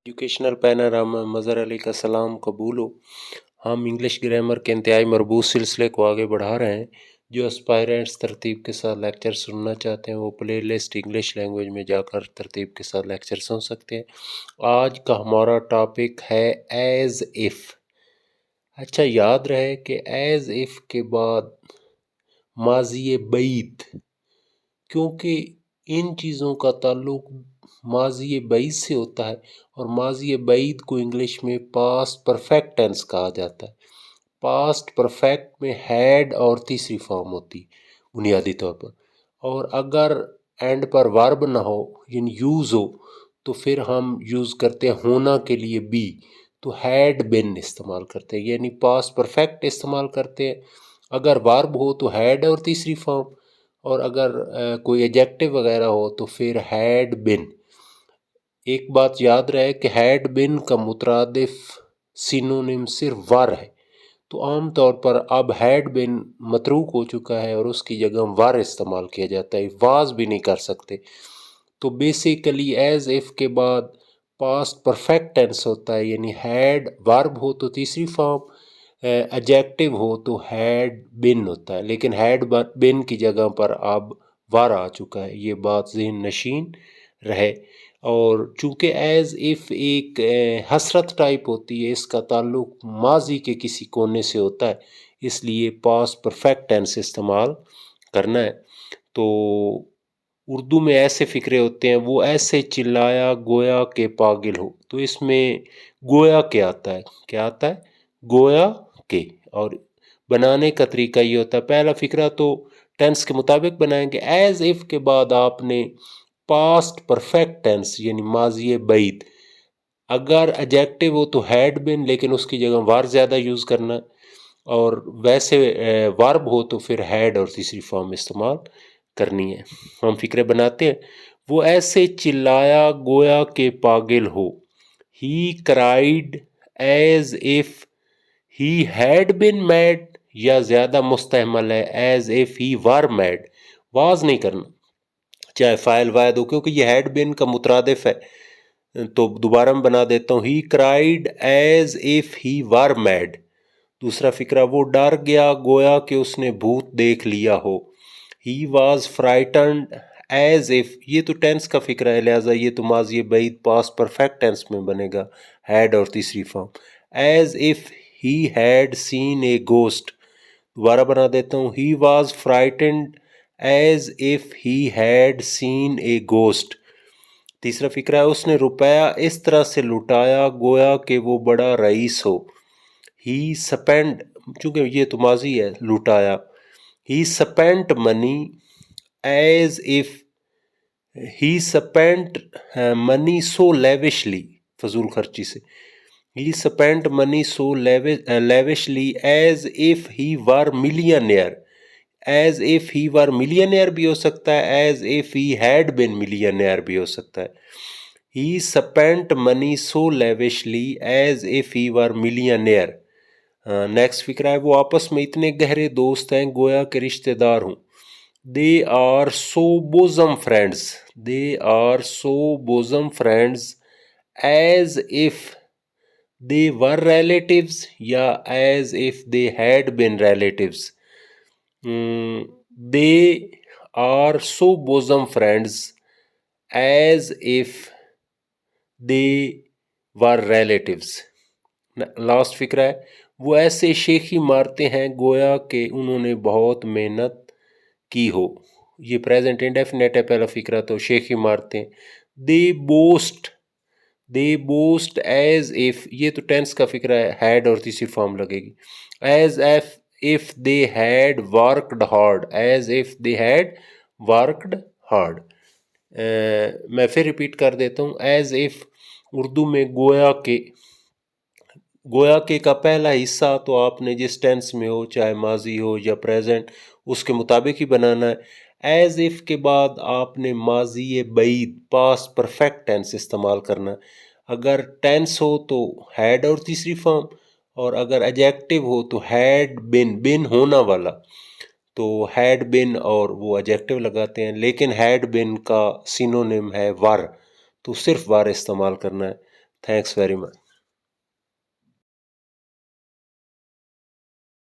Educational panorama Mazhar Ali का सलाम कबूल हो। हम इंग्लिश ग्रामर के इंतहाई मरबूत सिलसिले को आगे बढ़ा रहे हैं। जो एस्पायरेंट्स तरतीब के साथ लेक्चर सुनना चाहते हैं वो प्ले लिस्ट इंग्लिश लैंग्वेज में जाकर तरतीब के साथ लेक्चर सुन सकते हैं। आज का हमारा टॉपिक है एज़ इफ़। अच्छा, याद रहे कि एज़ इफ़ के बाद माज़ी बईद, क्योंकि इन चीज़ों का ताल्लुक माज़ी बईद से होता है और माज़ी बईद को इंग्लिश में पास्ट परफेक्ट टेंस कहा जाता है। पास्ट परफेक्ट में हैड और तीसरी फॉर्म होती बुनियादी तौर पर, और अगर एंड पर वर्ब ना हो यानी यूज़ हो तो फिर हम यूज़ करते हैं होना के लिए बी, तो हैड बिन इस्तेमाल करते हैं, यानी पास्ट परफेक्ट इस्तेमाल करते हैं। अगर वर्ब हो तो हैड और तीसरी फॉर्म, और अगर कोई एडजेक्टिव वगैरह हो तो फिर हैड बिन। एक बात याद रहे कि हैड बिन का मुतरादिफ सिनोनिम सिर्फ वर है, तो आम तौर पर अब हैड बिन मतरूक हो चुका है और उसकी जगह वर इस्तेमाल किया जाता है, वाज भी नहीं कर सकते। तो बेसिकली एज इफ के बाद पास्ट परफेक्ट टेंस होता है, यानी हैड वर्ब हो तो तीसरी फॉर्म, एडजेक्टिव हो तो हैड बिन होता है, लेकिन हैड बिन की जगह पर अब वर आ चुका है। ये बात ज़हन नशीन रहे। और चूँकि एज इफ़ एक हसरत टाइप होती है, इसका ताल्लुक माजी के किसी कोने से होता है, इसलिए पास्ट परफेक्ट टेंस इस्तेमाल करना है। तो उर्दू में ऐसे फ़िक्रे होते हैं, वो ऐसे चिल्लाया गोया के पागिल हो, तो इसमें गोया के आता है, क्या आता है, गोया के। और बनाने का तरीका ये होता है, पहला फ़िक्रा तो टेंस के मुताबिक बनाएंगे। एज इफ़ के बाद आपने पास्ट परफेक्ट टेंस यानी माजी बईद, अगर एडजेक्टिव हो तो हैड बिन, लेकिन उसकी जगह वर ज़्यादा यूज़ करना, और वैसे वर्ब हो तो फिर हैड और तीसरी फॉर्म इस्तेमाल करनी है। हम फिक्रे बनाते हैं। वो ऐसे चिल्लाया गोया के पागिल हो, he cried as if he had been mad, या ज़्यादा मुस्तहमल है as if he were mad, वाज नहीं करना, चाहे फ़ाइल वाहिद हो, क्योंकि ये हैड बिन का मुतरादिफ है। तो दोबारा मैं बना देता हूँ, he cried as if he were mad. दूसरा फिक्रा, वो डर गया गोया कि उसने भूत देख लिया हो, he was frightened as if. ये तो टेंस का फिक्रा है, लिहाजा ये तो माजी बईद पास्ट परफेक्ट टेंस में बनेगा, हैड और तीसरी form. As if he had seen a ghost, दोबारा बना देता हूँ, he was frightened as if he had seen a ghost. तीसरा फिक्रा है, उसने रुपया इस तरह से लुटाया गोया कि वो बड़ा रईस हो, ही स्पेंड, चूँकि ये तो माजी है लुटाया, he spent money as if he spent money so lavishly, फजूल खर्ची से, he spent money so lavishly as if he were millionaire. As if he were millionaire भी हो सकता है, as if he had been millionaire भी हो सकता है। He spent money so lavishly as if he were millionaire. Next फिक्रा है, वो आपस में इतने गहरे दोस्त हैं गोया के रिश्तेदार हूँ, they are so bosom friends, they are so bosom friends as if they were relatives, या as if they had been relatives. They are so bosom friends as if they were relatives. Last फिक्रा है, वो ऐसे शेखी मारते हैं गोया कि उन्होंने बहुत मेहनत की हो, ये प्रेजेंट इंडेफिनेट है पहला फिक्रा, तो शेखी मारते हैं। दे बोस्ट एज इफ, ये तो टेंस का फिक्रा है, हैड और तीसरी फॉर्म लगेगी। As if they had worked hard, as if they had worked hard. मैं फिर रिपीट कर देता हूँ, एज इफ उर्दू में गोया के, गोया के का पहला हिस्सा तो आपने जिस टेंस में हो, चाहे माजी हो या प्रेजेंट, उसके मुताबिक ही बनाना है। एज इफ़ के बाद आपने माजी बईद पास्ट परफेक्ट टेंस इस्तेमाल करना है। अगर टेंस हो तो हैड और तीसरी फॉर्म, और अगर एडजेक्टिव हो तो हैड बिन, बिन होना वाला, तो हैड बिन और वो एडजेक्टिव लगाते हैं। लेकिन हैड बिन का सिनोनिम है वर, तो सिर्फ वर इस्तेमाल करना है। Thanks very much.